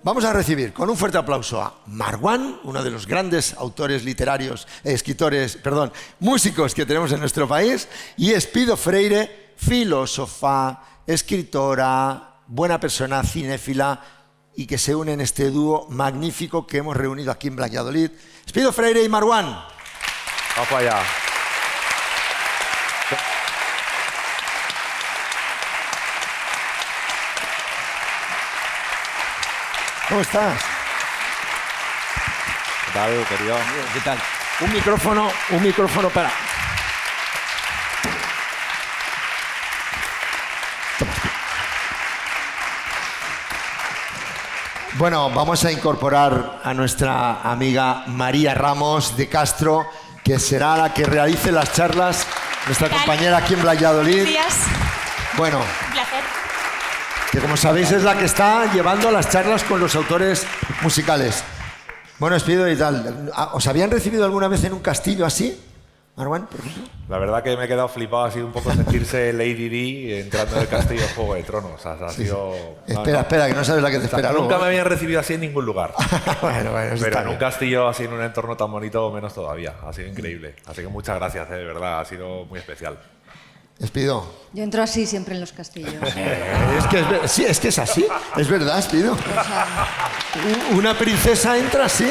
Vamos a recibir con un fuerte aplauso a Marwan, uno de los grandes autores literarios, músicos que tenemos en nuestro país, y Espido Freire, filósofa, escritora, buena persona, cinéfila, y que se une en este dúo magnífico que hemos reunido aquí en Valladolid. Espido Freire y Marwan. Vamos allá. ¿Cómo estás? ¿Qué tal, querido? ¿Qué tal? Un micrófono para... Toma. Bueno, vamos a incorporar a nuestra amiga María Ramos de Castro, que será la que realice las charlas, nuestra compañera aquí en Valladolid. Buenos días. Bueno. Un placer. Que como sabéis es la que está llevando las charlas con los autores musicales. Bueno, Espido y tal. ¿Os habían recibido alguna vez en un castillo así, Marwan, por ejemplo? La verdad que me he quedado flipado, ha sido un poco sentirse Lady Di entrando en el castillo de Juego de Tronos. O sea, ha sido... Espera, que no sabes la que te espera. Nunca me habían recibido así en ningún lugar. Bueno, pero en un castillo así, en un entorno tan bonito, menos todavía. Ha sido increíble. Así que muchas gracias, de verdad, ha sido muy especial. Espido. Yo entro así siempre en los castillos. Es que es así. Es verdad, Espido. Una princesa entra así.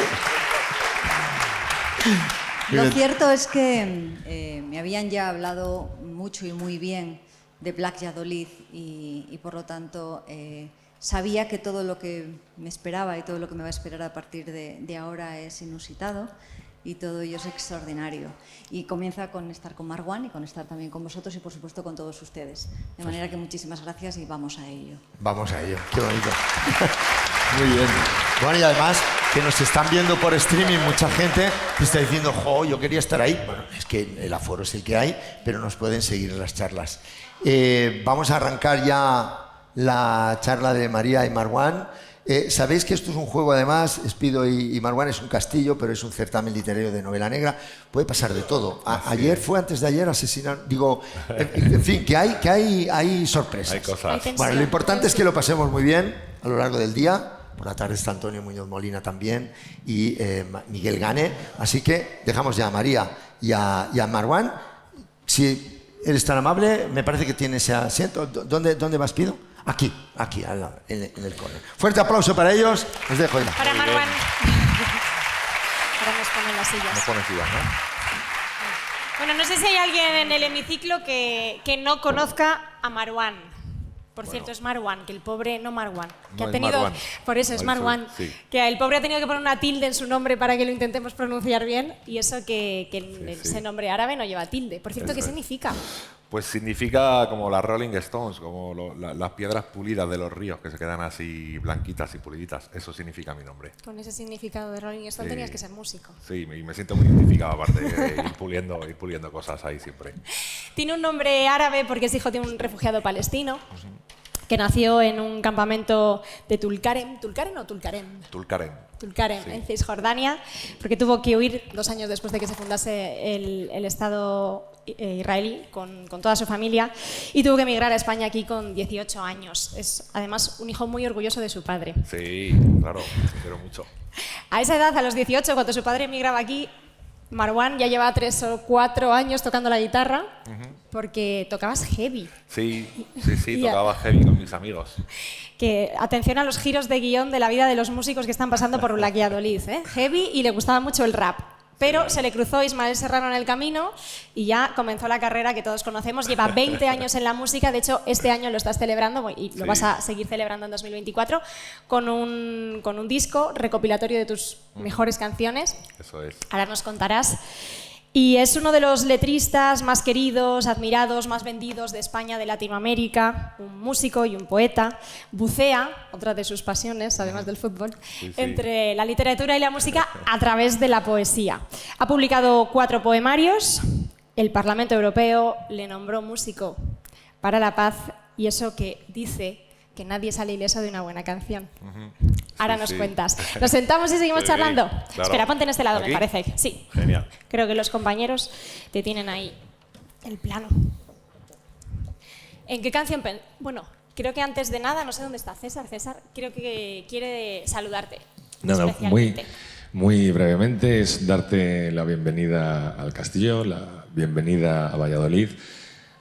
Lo cierto es que me habían ya hablado mucho y muy bien de Valladolid y por lo tanto sabía que todo lo que me esperaba y todo lo que me va a esperar a partir de ahora es inusitado. Y todo ello es extraordinario. Y comienza con estar con Marwan y con estar también con vosotros y, por supuesto, con todos ustedes. De manera que muchísimas gracias y vamos a ello. Vamos a ello. Qué bonito. Muy bien. Bueno, y además que nos están viendo por streaming mucha gente que está diciendo, jo, yo quería estar ahí. Bueno, es que el aforo es el que hay, pero nos pueden seguir en las charlas. Vamos a arrancar ya la charla de María y Marwan. Sabéis que esto es un juego, además, Espido y Marwan, es un castillo, pero es un certamen literario de novela negra. Puede pasar de todo. Ayer fue, antes de ayer, asesinaron... Digo, en fin, que hay sorpresas. Hay cosas. Bueno, lo importante es que lo pasemos muy bien a lo largo del día. Por la tarde está Antonio Muñoz Molina también y Miguel Gane. Así que dejamos ya a María y a Marwan. Si eres tan amable, me parece que tiene ese asiento. ¿Dónde vas, Espido? Aquí, en el corner. Fuerte aplauso para ellos. Os dejo ir. Para Marwan. Ahora nos ponen las sillas. Nos ponen sillas, ¿no? Bueno, no sé si hay alguien en el hemiciclo que no conozca a Marwan. Por cierto, es Marwan, que el pobre no Marwan. Que No ha tenido, Marwan. por eso es Marwan. Sí. Que el pobre ha tenido que poner una tilde en su nombre para que lo intentemos pronunciar bien. Y eso que ese nombre árabe no lleva tilde. Por cierto, ¿qué significa? Pues significa como las Rolling Stones, como las piedras pulidas de los ríos que se quedan así blanquitas y puliditas. Eso significa mi nombre. Con ese significado de Rolling Stone tenías que ser músico. Sí, y me siento muy identificado, aparte de ir puliendo cosas ahí siempre. Tiene un nombre árabe porque es hijo de un refugiado palestino que nació en un campamento de Tulkarem. ¿Tulkarem o Tulkarem? Tulkarem. Tulkarem, Sí. en Cisjordania, porque tuvo que huir 2 años después de que se fundase el Estado israelí con toda su familia y tuvo que emigrar a España aquí con 18 años. Es además un hijo muy orgulloso de su padre. Sí, claro, quiero mucho. A esa edad, a los 18, cuando su padre emigraba aquí, Marwan ya llevaba 3 o 4 años tocando la guitarra porque tocabas heavy. Sí, tocaba heavy con mis amigos. Que atención a los giros de guión de la vida de los músicos que están pasando por Valladolid, ¿eh? Heavy, y le gustaba mucho el rap. Pero se le cruzó Ismael Serrano en el camino y ya comenzó la carrera que todos conocemos. Lleva 20 años en la música, de hecho este año lo estás celebrando y lo vas a seguir celebrando en 2024 con un disco recopilatorio de tus mejores canciones. Eso es. Ahora nos contarás. Y es uno de los letristas más queridos, admirados, más vendidos de España, de Latinoamérica, un músico y un poeta. Bucea, otra de sus pasiones, además del fútbol, entre la literatura y la música a través de la poesía. Ha publicado 4 poemarios, el Parlamento Europeo le nombró músico para la paz y eso que dice que nadie sale ileso de una buena canción. Ahora nos cuentas. ¿Nos sentamos y seguimos charlando? Claro. Espera, ponte en este lado, ¿Aquí? me parece. Sí. Genial. Creo que los compañeros te tienen ahí el plano. ¿En qué canción? Bueno, creo que antes de nada, no sé dónde está César. César, creo que quiere saludarte. Nada, especialmente. muy brevemente es darte la bienvenida al Castillo, la bienvenida a Valladolid,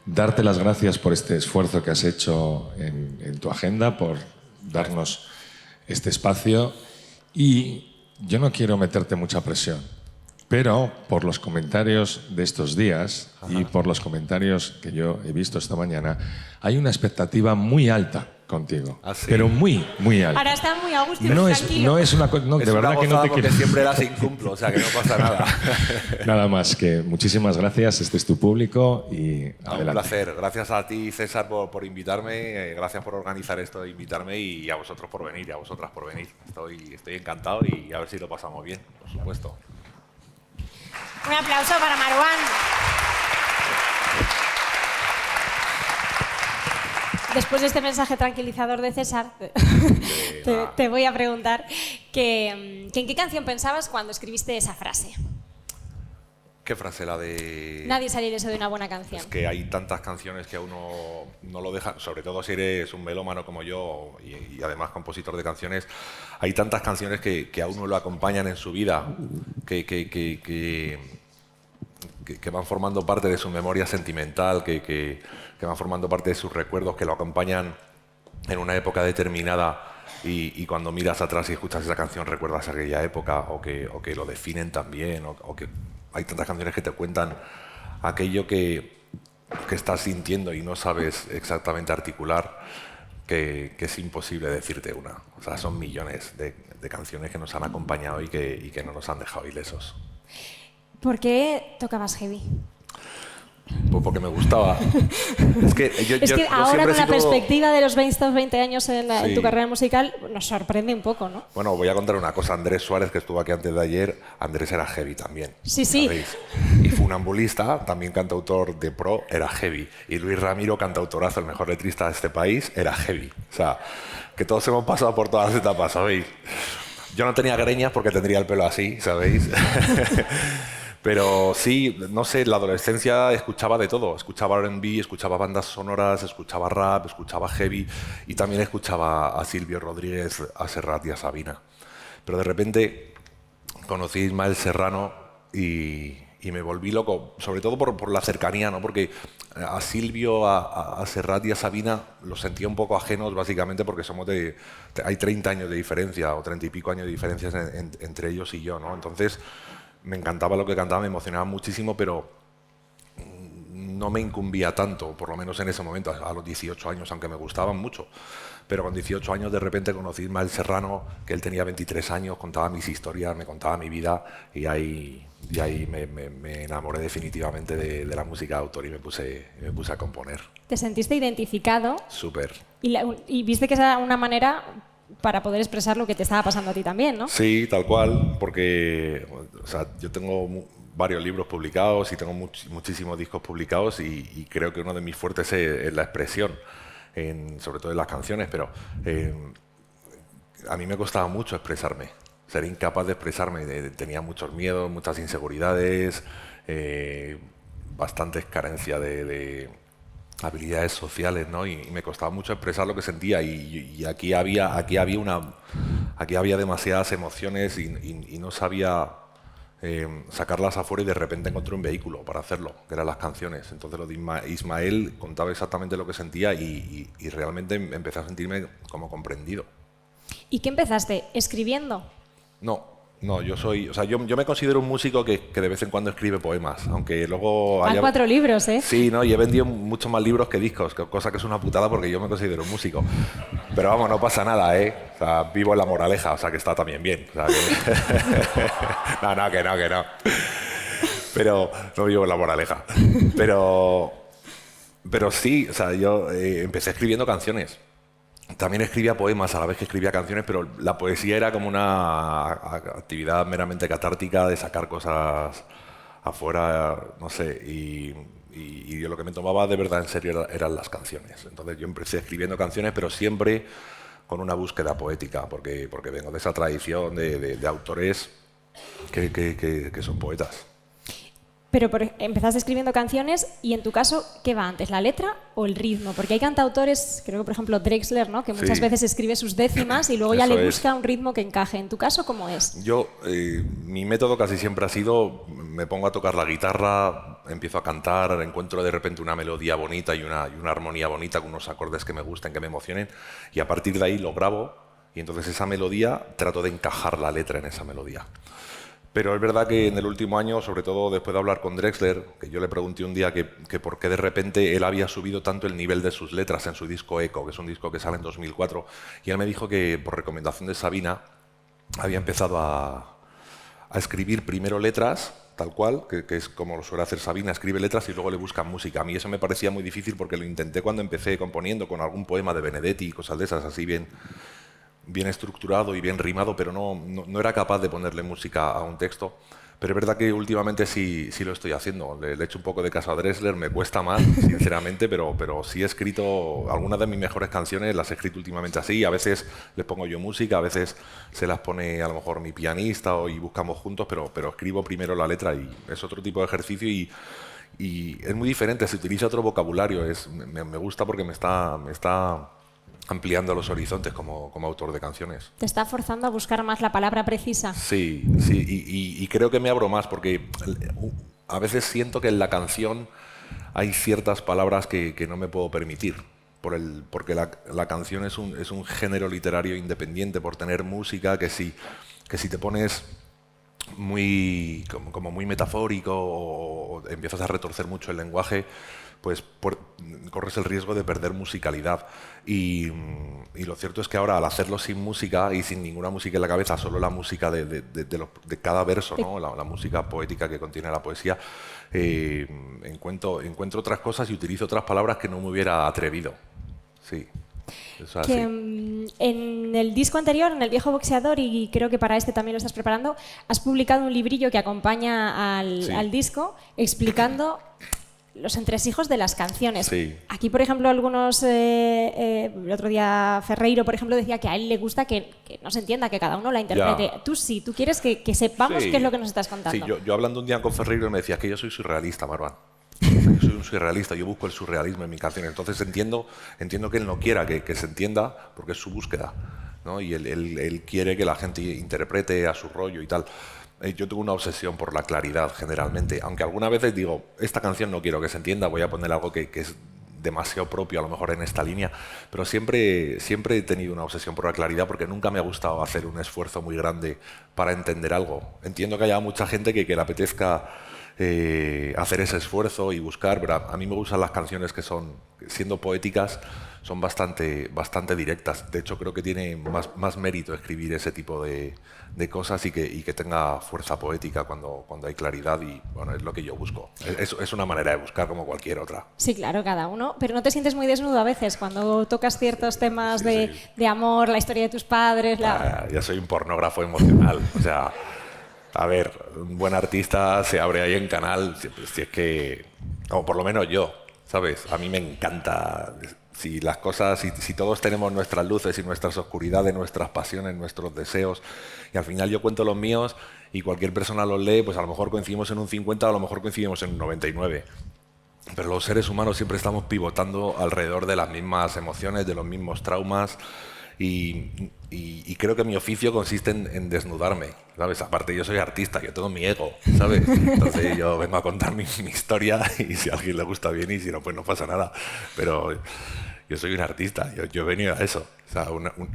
darte las gracias por este esfuerzo que has hecho en tu agenda, por darnos este espacio, y yo no quiero meterte mucha presión, pero por los comentarios de estos días y por los comentarios que yo he visto esta mañana, hay una expectativa muy alta contigo, ¿Ah, sí? pero muy alta. Ahora está muy a gusto, No tranquilo. es una cosa, no, Es de verdad una que no gozada te porque quiero. siempre las incumplo, o sea que no pasa nada. Nada más que muchísimas gracias, este es tu público y No, un adelante. placer. Gracias a ti, César, por invitarme. Gracias por organizar esto de invitarme y a vosotros por venir y a vosotras por venir. Estoy encantado y a ver si lo pasamos bien, por supuesto. Un aplauso para Marwan. Después de este mensaje tranquilizador de César, te voy a preguntar que en qué canción pensabas cuando escribiste esa frase. ¿Qué frase? La de... Nadie sale ileso de una buena canción. Es que hay tantas canciones que a uno no lo deja, sobre todo si eres un melómano como yo y además compositor de canciones, hay tantas canciones que a uno lo acompañan en su vida, que van formando parte de su memoria sentimental, que van formando parte de sus recuerdos, que lo acompañan en una época determinada y cuando miras atrás y escuchas esa canción recuerdas aquella época o que lo definen también o que hay tantas canciones que te cuentan aquello que estás sintiendo y no sabes exactamente articular, que es imposible decirte una. O sea, son millones de canciones que nos han acompañado y que no nos han dejado ilesos. ¿Por qué tocabas heavy? Pues porque me gustaba. Es que, Ahora con la perspectiva de los 20 años en Sí. tu carrera musical nos sorprende un poco, ¿no? Bueno, voy a contar una cosa. Andrés Suárez, que estuvo aquí antes de ayer, Andrés era heavy también. Sí, sí. ¿Sabéis? Y Funambulista, también cantautor de pro, era heavy. Y Luis Ramiro, cantautorazo, el mejor letrista de este país, era heavy. O sea, que todos hemos pasado por todas las etapas, ¿sabéis? Yo no tenía greñas porque tendría el pelo así, ¿sabéis? Pero sí, no sé, la adolescencia escuchaba de todo. Escuchaba R&B, escuchaba bandas sonoras, escuchaba rap, escuchaba heavy y también escuchaba a Silvio Rodríguez, a Serrat y a Sabina. Pero de repente conocí a Ismael Serrano y me volví loco, sobre todo por la cercanía, ¿no? Porque a Silvio, a Serrat y a Sabina los sentía un poco ajenos, básicamente porque hay 30 años de diferencia o 30 y pico años de diferencia entre ellos y yo, ¿no? Entonces me encantaba lo que cantaba, me emocionaba muchísimo, pero no me incumbía tanto, por lo menos en ese momento, a los 18 años, aunque me gustaban mucho. Pero con 18 años de repente conocí a Ismael Serrano, que él tenía 23 años, contaba mis historias, me contaba mi vida y ahí me enamoré definitivamente de la música de autor y me puse a componer. ¿Te sentiste identificado? Súper. Y viste que esa era una manera para poder expresar lo que te estaba pasando a ti también, ¿no? Sí, tal cual, porque o sea, yo tengo varios libros publicados y tengo muchísimos discos publicados y creo que uno de mis fuertes es la expresión, sobre todo en las canciones, pero a mí me costaba mucho expresarme, ser incapaz de expresarme, tenía muchos miedos, muchas inseguridades, bastantes carencias de habilidades sociales, ¿no? Y me costaba mucho expresar lo que sentía y aquí había demasiadas emociones y no sabía sacarlas afuera y de repente encontré un vehículo para hacerlo, que eran las canciones. Entonces lo de Ismael contaba exactamente lo que sentía y realmente empecé a sentirme como comprendido. ¿Y qué empezaste? ¿Escribiendo? No, yo me considero un músico que de vez en cuando escribe poemas, aunque luego Hay 4 libros, ¿eh? Sí, ¿no? Y he vendido muchos más libros que discos, cosa que es una putada porque yo me considero un músico. Pero vamos, no pasa nada, ¿eh? O sea, vivo en La Moraleja, o sea, que está también bien. O sea, que... no. Pero no vivo en La Moraleja. Pero sí, o sea, yo empecé escribiendo canciones. También escribía poemas a la vez que escribía canciones, pero la poesía era como una actividad meramente catártica de sacar cosas afuera, no sé, y yo lo que me tomaba de verdad en serio eran las canciones. Entonces yo empecé escribiendo canciones, pero siempre con una búsqueda poética, porque vengo de esa tradición de autores que son poetas. Pero empezaste escribiendo canciones y en tu caso, ¿qué va antes, la letra o el ritmo? Porque hay cantautores, creo que por ejemplo Drexler, ¿no? Que muchas Sí. veces escribe sus décimas y luego ya Eso le es. busca un ritmo que encaje. ¿En tu caso cómo es? Mi método casi siempre ha sido, me pongo a tocar la guitarra, empiezo a cantar, encuentro de repente una melodía bonita y una armonía bonita con unos acordes que me gusten, que me emocionen, y a partir de ahí lo grabo y entonces esa melodía trato de encajar la letra en esa melodía. Pero es verdad que en el último año, sobre todo después de hablar con Drexler, que yo le pregunté un día que por qué de repente él había subido tanto el nivel de sus letras en su disco Echo, que es un disco que sale en 2004, y él me dijo que por recomendación de Sabina había empezado a escribir primero letras, tal cual, que es como lo suele hacer Sabina, escribe letras y luego le busca música. A mí eso me parecía muy difícil porque lo intenté cuando empecé componiendo con algún poema de Benedetti y cosas de esas, así bien estructurado y bien rimado, pero no era capaz de ponerle música a un texto. Pero es verdad que últimamente sí lo estoy haciendo. Le echo un poco de caso a Drexler, me cuesta más, sinceramente, pero sí he escrito algunas de mis mejores canciones, las he escrito últimamente así. A veces les pongo yo música, a veces se las pone a lo mejor mi pianista y buscamos juntos, pero escribo primero la letra y es otro tipo de ejercicio y es muy diferente, se utiliza otro vocabulario. Me gusta porque me está ampliando los horizontes como autor de canciones. ¿Te está forzando a buscar más la palabra precisa? Sí, y creo que me abro más porque a veces siento que en la canción hay ciertas palabras que no me puedo permitir, porque la canción es un género literario independiente, por tener música que si te pones como muy metafórico o empiezas a retorcer mucho el lenguaje, pues corres el riesgo de perder musicalidad. Y lo cierto es que ahora, al hacerlo sin música y sin ninguna música en la cabeza, solo la música de cada verso, ¿no? la música poética que contiene la poesía, encuentro otras cosas y utilizo otras palabras que no me hubiera atrevido. Sí. Eso es Que así. en el disco anterior, en El viejo boxeador, y creo que para este también lo estás preparando, has publicado un librillo que acompaña Sí. al disco explicando los entresijos de las canciones. Sí. Aquí, por ejemplo, el otro día Ferreiro, por ejemplo, decía que a él le gusta que no se entienda, que cada uno la interprete. Ya. Tú sí, tú quieres que sepamos Sí. qué es lo que nos estás contando. Sí, yo hablando un día con Ferreiro me decía que yo soy surrealista, Marwan. Yo soy un surrealista, yo busco el surrealismo en mi canción. Entonces entiendo que él no quiera que se entienda porque es su búsqueda, ¿no? Y él quiere que la gente interprete a su rollo y tal. Yo tengo una obsesión por la claridad generalmente, aunque algunas veces digo, esta canción no quiero que se entienda, voy a poner algo que es demasiado propio a lo mejor en esta línea, pero siempre he tenido una obsesión por la claridad porque nunca me ha gustado hacer un esfuerzo muy grande para entender algo. Entiendo que haya mucha gente que le apetezca hacer ese esfuerzo y buscar, pero a mí me gustan las canciones que son, siendo poéticas, son bastante directas. De hecho, creo que tiene más mérito escribir ese tipo de cosas y que tenga fuerza poética cuando hay claridad y bueno, es lo que yo busco. Es una manera de buscar como cualquier otra. Sí, claro, cada uno. Pero ¿no te sientes muy desnudo a veces cuando tocas ciertos temas sí. de amor, la historia de tus padres? Yo soy un pornógrafo emocional. O sea, a ver, un buen artista se abre ahí en canal, si es que, o por lo menos yo, ¿sabes? A mí me encanta. Si las cosas, si todos tenemos nuestras luces y nuestras oscuridades, nuestras pasiones, nuestros deseos, y al final yo cuento los míos y cualquier persona los lee, pues a lo mejor coincidimos en un 50, a lo mejor coincidimos en un 99. Pero los seres humanos siempre estamos pivotando alrededor de las mismas emociones, de los mismos traumas, y creo que mi oficio consiste en desnudarme, ¿sabes? Aparte yo soy artista, yo tengo mi ego, ¿sabes? Entonces yo vengo a contar mi historia y si a alguien le gusta bien y si no, pues no pasa nada. Pero yo soy un artista, yo he venido a eso. O sea,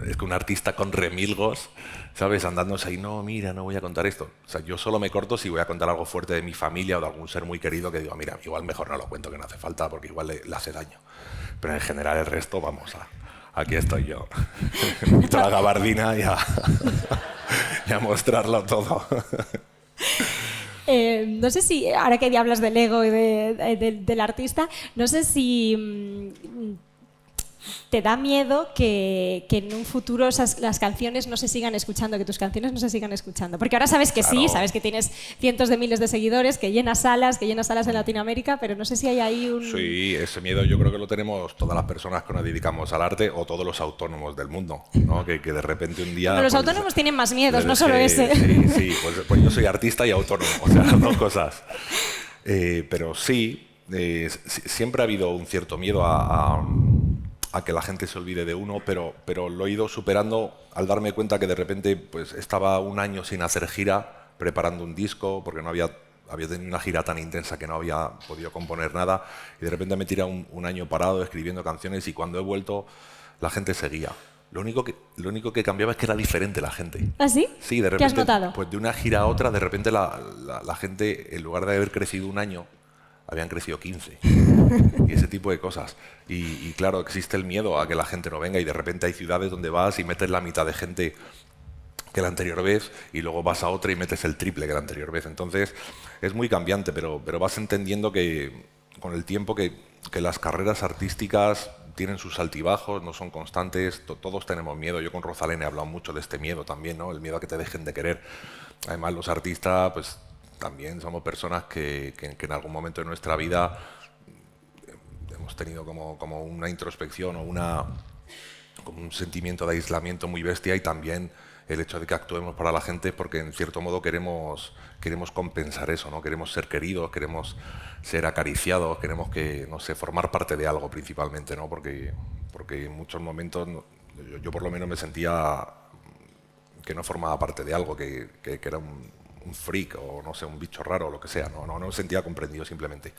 es que un artista con remilgos, ¿sabes? Andándose ahí, no, mira, no voy a contar esto. O sea, yo solo me corto si voy a contar algo fuerte de mi familia o de algún ser muy querido que digo, mira, igual mejor no lo cuento, que no hace falta porque igual le hace daño. Pero en general el resto, vamos aquí estoy yo. Me quito la gabardina y a mostrarlo todo. No sé si, ahora que hablas del ego y del artista, no sé si te da miedo que en un futuro las canciones no se sigan escuchando, que tus canciones no se sigan escuchando. Porque ahora sabes que Claro. sí, sabes que tienes cientos de miles de seguidores, que llenas salas en Latinoamérica, pero no sé si hay ahí un... Sí, ese miedo yo creo que lo tenemos todas las personas que nos dedicamos al arte o todos los autónomos del mundo, ¿no? Que de repente un día... Bueno, los pues, autónomos tienen más miedos, les no solo dejé- ese. Sí, pues yo soy artista y autónomo, o sea, las dos cosas. Pero sí, siempre ha habido un cierto miedo a que la gente se olvide de uno, pero lo he ido superando al darme cuenta que de repente pues, estaba un año sin hacer gira, preparando un disco, porque no había tenido una gira tan intensa que no había podido componer nada, y de repente me tiré un año parado escribiendo canciones, y cuando he vuelto la gente seguía. Lo único que cambiaba es que era diferente la gente. ¿Ah, sí? Sí, de repente, ¿Qué has notado? pues de una gira a otra, de repente la gente, en lugar de haber crecido un año, habían crecido 15. Y ese tipo de cosas. Y claro, existe el miedo a que la gente no venga, y de repente hay ciudades donde vas y metes la mitad de gente que la anterior vez, y luego vas a otra y metes el triple que la anterior vez. Entonces es muy cambiante, pero vas entendiendo que con el tiempo que las carreras artísticas tienen sus altibajos, no son constantes, todos tenemos miedo. Yo con Rosalén he hablado mucho de este miedo también, ¿no? El miedo a que te dejen de querer. Además, los artistas pues también somos personas que en algún momento de nuestra vida hemos tenido como una introspección o como un sentimiento de aislamiento muy bestia, y también el hecho de que actuemos para la gente porque en cierto modo queremos compensar eso, ¿no? Queremos ser queridos, queremos ser acariciados, queremos formar parte de algo principalmente, ¿no? Porque en muchos momentos yo por lo menos me sentía que no formaba parte de algo, que era un freak o no sé, un bicho raro o lo que sea, no me sentía comprendido simplemente.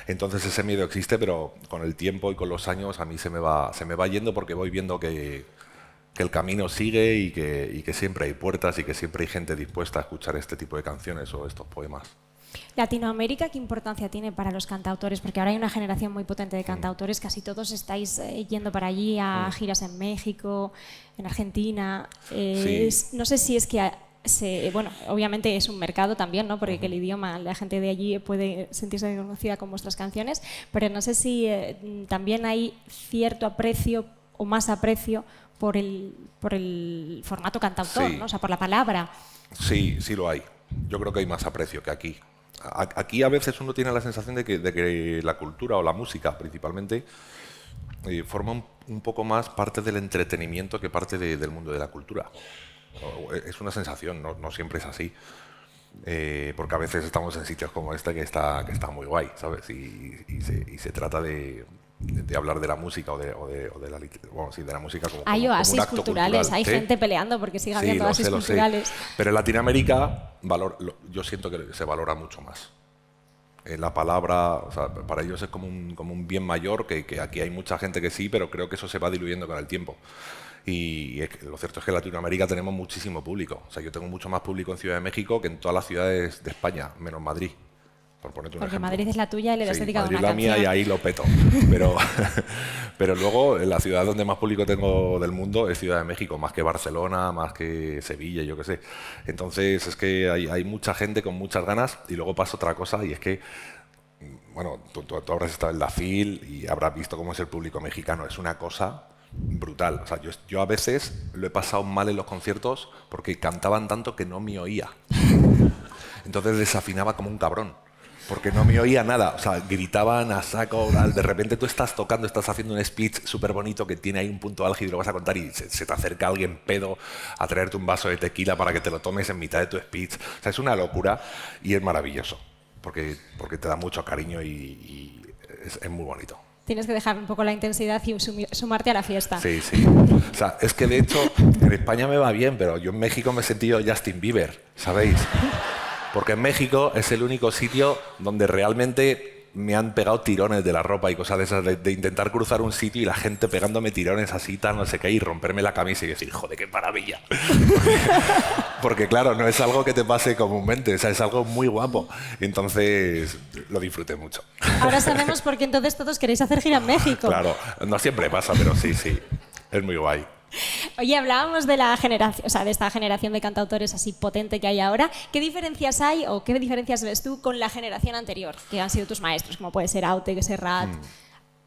Entonces ese miedo existe, pero con el tiempo y con los años a mí se me va yendo, porque voy viendo que el camino sigue y que siempre hay puertas y que siempre hay gente dispuesta a escuchar este tipo de canciones o estos poemas. Latinoamérica, ¿qué importancia tiene para los cantautores? Porque ahora hay una generación muy potente de cantautores, casi todos estáis yendo para allí a giras en México, en Argentina. Sí. No sé si es que bueno, obviamente es un mercado también, ¿no? Porque el idioma, la gente de allí puede sentirse reconocida con vuestras canciones, pero no sé si también hay cierto aprecio o más aprecio por el formato cantautor, Sí. ¿no? O sea, por la palabra. Sí, sí lo hay. Yo creo que hay más aprecio que aquí. Aquí a veces uno tiene la sensación de que la cultura o la música principalmente forma un poco más parte del entretenimiento que parte del mundo de la cultura. Es una sensación, no siempre es así. Porque a veces estamos en sitios como este que está muy guay, ¿sabes? Y se trata de hablar de la música o de la música como Hay como un oasis acto culturales, cultural, hay ¿sí? gente peleando porque siga Sí, habiendo lo oasis sé. culturales. Pero en Latinoamérica yo siento que se valora mucho más. La palabra, o sea, para ellos es como un bien mayor, que aquí hay mucha gente que sí, pero creo que eso se va diluyendo con el tiempo. Y lo cierto es que en Latinoamérica tenemos muchísimo público. O sea, yo tengo mucho más público en Ciudad de México que en todas las ciudades de España, menos Madrid. Por ponerte un Porque ejemplo. Madrid es la tuya y le has Sí, dedicado Madrid una la mía canción. y ahí lo peto. Pero luego la ciudad donde más público tengo del mundo es Ciudad de México, más que Barcelona, más que Sevilla, yo qué sé. Entonces es que hay mucha gente con muchas ganas, y luego pasa otra cosa, y es que, bueno, tú habrás estado en la FIL y habrás visto cómo es el público mexicano. Es una cosa brutal. O sea, yo a veces lo he pasado mal en los conciertos porque cantaban tanto que no me oía. Entonces desafinaba como un cabrón, porque no me oía nada. O sea, gritaban a saco. De repente tú estás tocando, estás haciendo un speech súper bonito que tiene ahí un punto álgido y lo vas a contar, y se te acerca alguien pedo a traerte un vaso de tequila para que te lo tomes en mitad de tu speech. O sea, es una locura y es maravilloso, porque te da mucho cariño y es muy bonito. Tienes que dejar un poco la intensidad y sumarte a la fiesta. Sí. O sea, es que de hecho en España me va bien, pero yo en México me he sentido Justin Bieber, ¿sabéis? Porque en México es el único sitio donde realmente me han pegado tirones de la ropa y cosas de esas, de intentar cruzar un sitio y la gente pegándome tirones así, tal, no sé qué, y romperme la camisa y decir, joder, qué maravilla. Porque claro, no es algo que te pase comúnmente, o sea, es algo muy guapo. Entonces lo disfruté mucho. Ahora sabemos por qué entonces todos queréis hacer gira en México. Claro, no siempre pasa, pero sí, es muy guay. Oye, hablábamos de la generación, o sea, de esta generación de cantautores así potente que hay ahora. ¿Qué diferencias hay o qué diferencias ves tú con la generación anterior, que han sido tus maestros, como puede ser Aute, Serrat?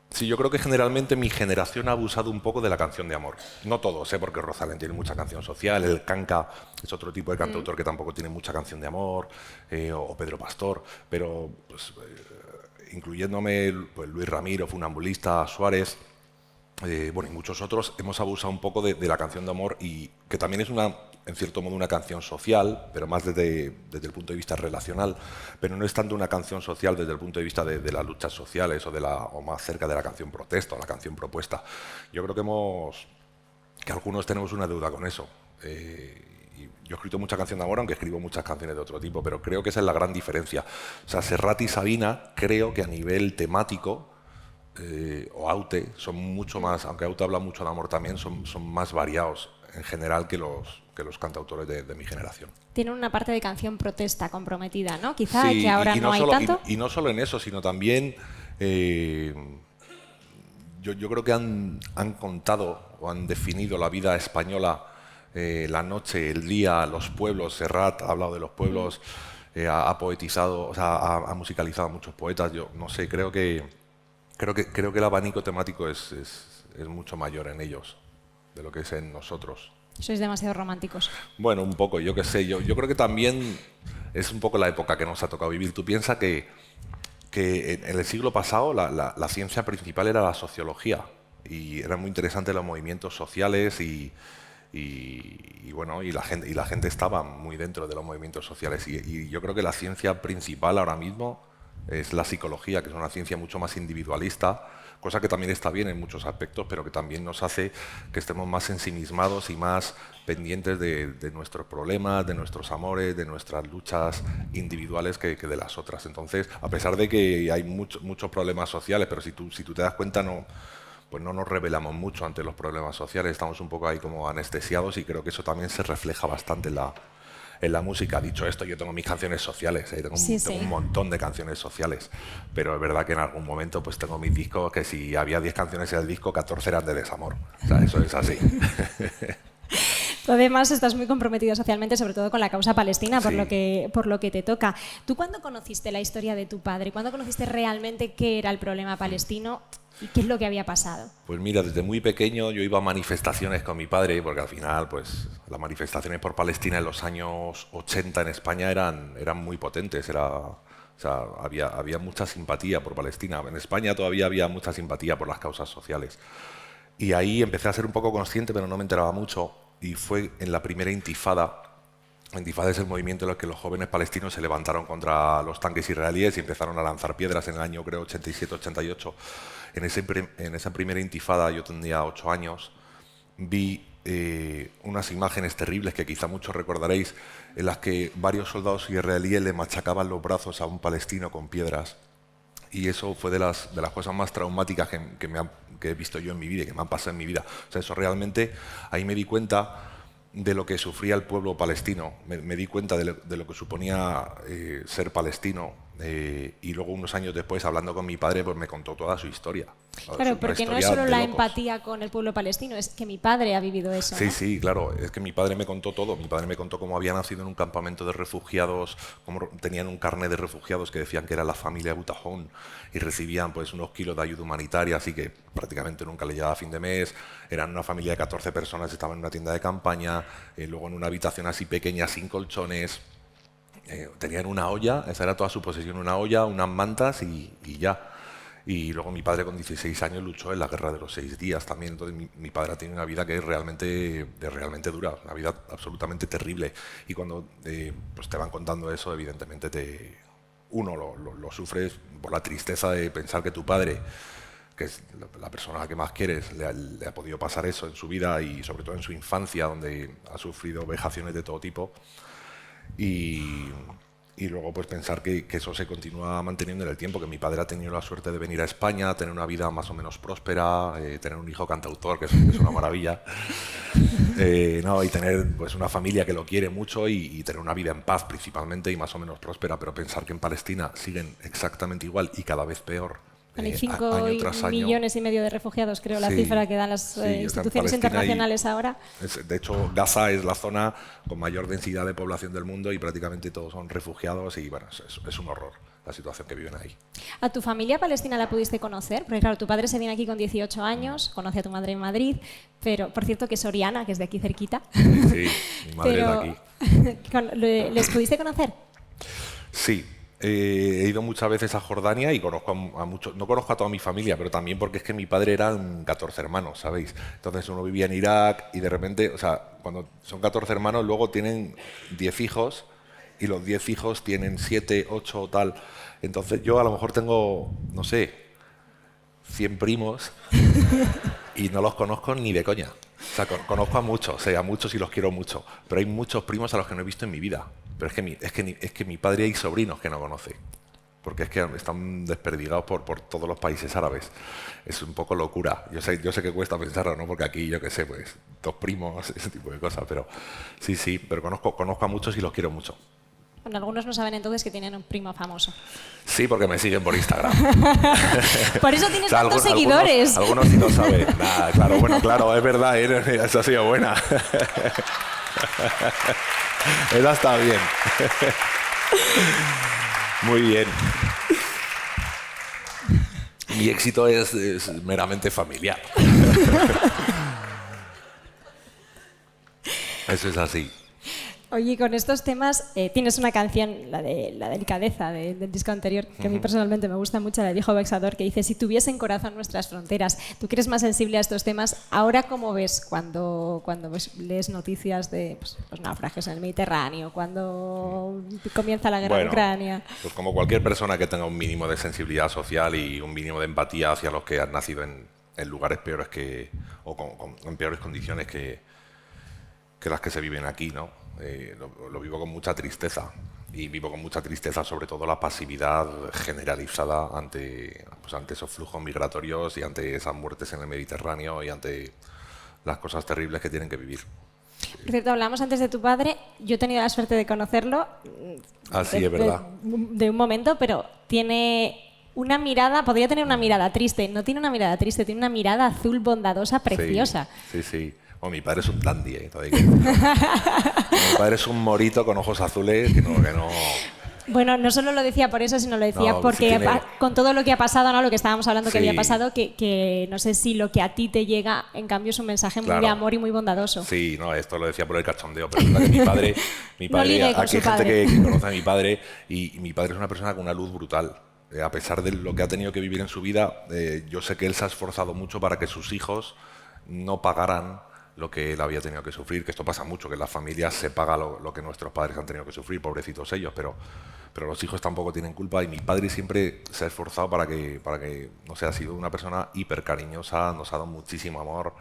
Sí, yo creo que generalmente mi generación ha abusado un poco de la canción de amor. No todos, porque Rosalén tiene mucha canción social, el Canca es otro tipo de cantautor que tampoco tiene mucha canción de amor, o Pedro Pastor, pero pues, incluyéndome pues, Luis Ramiro, Funambulista, Suárez, bueno, y muchos otros, hemos abusado un poco de la canción de amor, y que también es una en cierto modo una canción social, pero más desde el punto de vista relacional, pero no es tanto una canción social desde el punto de vista de las luchas sociales o más cerca de la canción protesta o la canción propuesta. Yo creo que algunos tenemos una deuda con eso. Y yo he escrito mucha canción de amor, aunque escribo muchas canciones de otro tipo, pero creo que esa es la gran diferencia. O sea, Serrat y Sabina creo que a nivel temático o Aute son mucho más, aunque Aute habla mucho de amor también, son más variados en general que los cantautores de mi generación. Tiene una parte de canción protesta comprometida, ¿no? Quizá Sí, que ahora no hay tanto. Y no solo en eso, sino también yo creo que han contado o han definido la vida española, la noche, el día, los pueblos. Serrat ha hablado de los pueblos, ha poetizado, o sea, ha musicalizado a muchos poetas. Yo no sé, creo que el abanico temático es mucho mayor en ellos de lo que es en nosotros. Sois demasiado románticos. Bueno, un poco, yo qué sé. Yo creo que también es un poco la época que nos ha tocado vivir. Tú piensas que en el siglo pasado la ciencia principal era la sociología y eran muy interesantes los movimientos sociales y la gente estaba muy dentro de los movimientos sociales y yo creo que la ciencia principal ahora mismo es la psicología, que es una ciencia mucho más individualista, cosa que también está bien en muchos aspectos, pero que también nos hace que estemos más ensimismados y más pendientes de nuestros problemas, de nuestros amores, de nuestras luchas individuales que de las otras. Entonces, a pesar de que hay muchos problemas sociales, pero si tú te das cuenta, pues no nos revelamos mucho ante los problemas sociales, estamos un poco ahí como anestesiados y creo que eso también se refleja bastante en la música. Dicho esto, yo tengo mis canciones sociales, tengo un montón de canciones sociales, pero es verdad que en algún momento pues tengo mis discos que si había 10 canciones en el disco, 14 eran de desamor. O sea, eso es así. Además, estás muy comprometido socialmente, sobre todo con la causa palestina, por Sí. lo que te toca. ¿Tú cuándo conociste la historia de tu padre? ¿Cuándo conociste realmente qué era el problema palestino y qué es lo que había pasado? Pues mira, desde muy pequeño yo iba a manifestaciones con mi padre, porque al final pues las manifestaciones por Palestina en los años 80 en España eran muy potentes, había mucha simpatía por Palestina. En España todavía había mucha simpatía por las causas sociales. Y ahí empecé a ser un poco consciente, pero no me enteraba mucho, y fue en la primera intifada. La intifada es el movimiento en el que los jóvenes palestinos se levantaron contra los tanques israelíes y empezaron a lanzar piedras en el año, creo, 87-88. En esa primera intifada, yo tendría 8 años, vi unas imágenes terribles que quizá muchos recordaréis, en las que varios soldados israelíes le machacaban los brazos a un palestino con piedras. Y eso fue de las cosas más traumáticas que he visto yo en mi vida y que me han pasado en mi vida. O sea, eso realmente, ahí me di cuenta de lo que sufría el pueblo palestino, me di cuenta de lo que suponía ser palestino, y luego unos años después, hablando con mi padre, pues me contó toda su historia. Claro, porque no es solo la empatía con el pueblo palestino, es que mi padre ha vivido eso, Sí, ¿no? sí, claro, es que mi padre me contó todo. Mi padre me contó cómo había nacido en un campamento de refugiados, cómo tenían un carnet de refugiados que decían que era la familia Butajón y recibían pues unos kilos de ayuda humanitaria, así que prácticamente nunca le llegaba a fin de mes. Eran una familia de 14 personas, estaban en una tienda de campaña, luego en una habitación así pequeña, sin colchones. Tenían una olla, esa era toda su posesión, una olla, unas mantas y ya. Y luego mi padre con 16 años luchó en la guerra de los 6 días también. Entonces mi padre ha tenido una vida que es realmente dura, una vida absolutamente terrible. Y cuando pues te van contando eso, evidentemente uno lo sufres por la tristeza de pensar que tu padre, que es la persona a la que más quieres, le ha podido pasar eso en su vida y sobre todo en su infancia, donde ha sufrido vejaciones de todo tipo. Y luego pues pensar que eso se continúa manteniendo en el tiempo, que mi padre ha tenido la suerte de venir a España, tener una vida más o menos próspera, tener un hijo cantautor, que es una maravilla, y tener pues una familia que lo quiere mucho y tener una vida en paz principalmente y más o menos próspera, pero pensar que en Palestina siguen exactamente igual y cada vez peor. Hay 5 año tras año. millones y medio de refugiados, creo, la Sí, cifra que dan las instituciones internacionales ahora. De hecho, Gaza es la zona con mayor densidad de población del mundo y prácticamente todos son refugiados y bueno, es un horror la situación que viven ahí. ¿A tu familia palestina la pudiste conocer? Porque claro, tu padre se viene aquí con 18 años, conoce a tu madre en Madrid, pero por cierto que es Oriana, que es de aquí cerquita. Sí, mi madre es de aquí. ¿Les pudiste conocer? Sí. He ido muchas veces a Jordania y conozco a muchos, no conozco a toda mi familia, pero también porque es que mi padre eran 14 hermanos, ¿sabéis? Entonces uno vivía en Irak y de repente, o sea, cuando son 14 hermanos, luego tienen 10 hijos y los 10 hijos tienen 7, 8 o tal. Entonces yo a lo mejor tengo, no sé, 100 primos y no los conozco ni de coña. O sea, conozco a muchos y los quiero mucho, pero hay muchos primos a los que no he visto en mi vida. Pero es que mi padre hay sobrinos que no conoce, porque es que están desperdigados por todos los países árabes. Es un poco locura. Yo sé que cuesta pensarlo, ¿no? Porque aquí, yo qué sé, pues 2 primos, ese tipo de cosas, pero sí, pero conozco a muchos y los quiero mucho. Bueno, algunos no saben entonces que tienen un primo famoso. Sí, porque me siguen por Instagram. Por eso tienes tantos seguidores. Algunos sí lo saben. Nada, claro, bueno, claro, es verdad, esa ha sido buena. Esa está bien. Muy bien. Mi éxito es meramente familiar. Eso es así. Oye, con estos temas tienes una canción, la de La delicadeza del disco anterior, que a mí personalmente me gusta mucho, la de Viejo Vexador, que dice: si tuviesen corazón nuestras fronteras. Tú que eres más sensible a estos temas, ¿ahora cómo ves cuando lees noticias de los naufragios en el Mediterráneo, cuando comienza la guerra en Ucrania? Pues como cualquier persona que tenga un mínimo de sensibilidad social y un mínimo de empatía hacia los que han nacido en lugares peores en peores condiciones que las que se viven aquí, ¿no? Lo vivo con mucha tristeza, y vivo con mucha tristeza sobre todo la pasividad generalizada ante esos flujos migratorios y ante esas muertes en el Mediterráneo y ante las cosas terribles que tienen que vivir. Por cierto, hablamos antes de tu padre. Yo he tenido la suerte de conocerlo. Sí, es verdad. De un momento, pero tiene una mirada, podría tener una mirada triste. No tiene una mirada triste, tiene una mirada azul bondadosa, preciosa. Sí. Bueno, mi padre es un dandy, mi padre es un morito con ojos azules que no... Bueno, no solo lo decía por eso, sino lo decía porque con todo lo que ha pasado, ¿no? Lo que estábamos hablando que había pasado, que no sé si lo que a ti te llega, en cambio, es un mensaje muy de amor y muy bondadoso. Sí, no, esto lo decía por el cachondeo, pero es verdad que mi padre aquí hay gente que conoce a mi padre, y mi padre es una persona con una luz brutal. A pesar de lo que ha tenido que vivir en su vida, yo sé que él se ha esforzado mucho para que sus hijos no pagaran lo que él había tenido que sufrir, que esto pasa mucho, que en las familias se paga lo que nuestros padres han tenido que sufrir, pobrecitos ellos, pero los hijos tampoco tienen culpa, y mi padre siempre se ha esforzado para que no sé, ha sido una persona hiper cariñosa, nos ha dado muchísimo amor,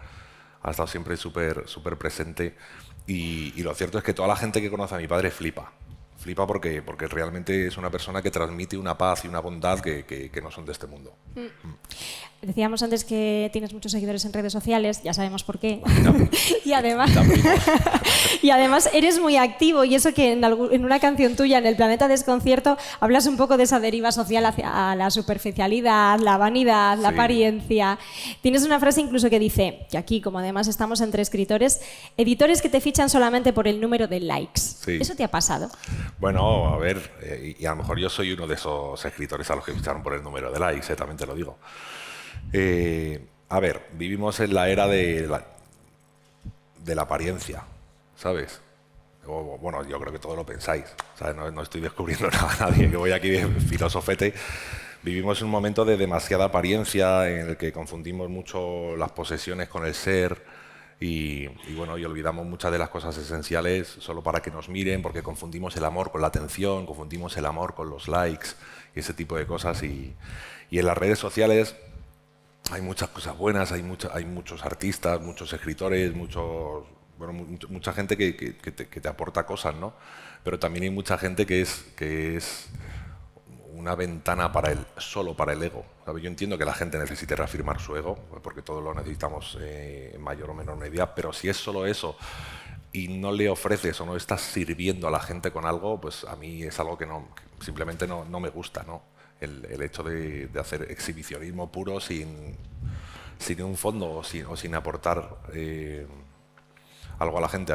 ha estado siempre súper presente, y lo cierto es que toda la gente que conoce a mi padre flipa porque realmente es una persona que transmite una paz y una bondad que no son de este mundo. Decíamos antes que tienes muchos seguidores en redes sociales, ya sabemos por qué. y además eres muy activo, y eso que en una canción tuya, en El Planeta Desconcierto, hablas un poco de esa deriva social hacia la superficialidad, la vanidad, la apariencia. Tienes una frase incluso que dice, que aquí, como además estamos entre escritores, editores que te fichan solamente por el número de likes. Sí. ¿Eso te ha pasado? Bueno, a ver, y a lo mejor yo soy uno de esos escritores a los que ficharon por el número de likes, también te lo digo. A ver, vivimos en la era de la apariencia, ¿sabes? Bueno, yo creo que todos lo pensáis, ¿sabes? No estoy descubriendo nada a nadie, que voy aquí de filosofete. Vivimos en un momento de demasiada apariencia en el que confundimos mucho las posesiones con el ser y olvidamos muchas de las cosas esenciales solo para que nos miren, porque confundimos el amor con la atención, confundimos el amor con los likes y ese tipo de cosas. Y en las redes sociales hay muchas cosas buenas, hay muchos artistas, muchos escritores, mucha gente que te aporta cosas, ¿no? Pero también hay mucha gente que es una ventana solo para el ego, ¿sabes? Yo entiendo que la gente necesite reafirmar su ego, porque todos lo necesitamos en mayor o menor medida, pero si es solo eso y no le ofreces o no estás sirviendo a la gente con algo, pues a mí es algo que simplemente no me gusta, ¿no? El hecho de hacer exhibicionismo puro sin un fondo o sin aportar algo a la gente.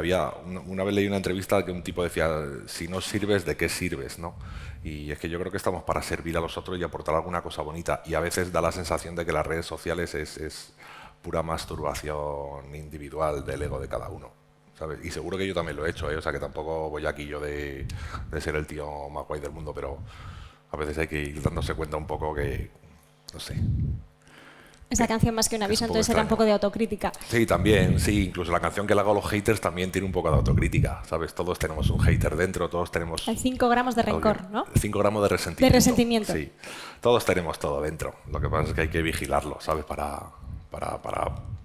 Una vez leí una entrevista que un tipo decía, si no sirves, ¿de qué sirves? ¿No? Y es que yo creo que estamos para servir a los otros y aportar alguna cosa bonita, y a veces da la sensación de que las redes sociales es pura masturbación individual del ego de cada uno, ¿sabes? Y seguro que yo también lo he hecho, ¿eh? O sea que tampoco voy aquí yo de ser el tío más guay del mundo, pero a veces hay que ir dándose cuenta un poco que, no sé. Esa canción más que un aviso, entonces era un poco de autocrítica. Sí, también, sí. Incluso la canción que le hago a los haters también tiene un poco de autocrítica, ¿sabes? Todos tenemos un hater dentro, todos tenemos... Hay 5 gramos de rencor, ¿no? 5 gramos de resentimiento. De resentimiento. Sí. Todos tenemos todo dentro. Lo que pasa es que hay que vigilarlo, ¿sabes? Para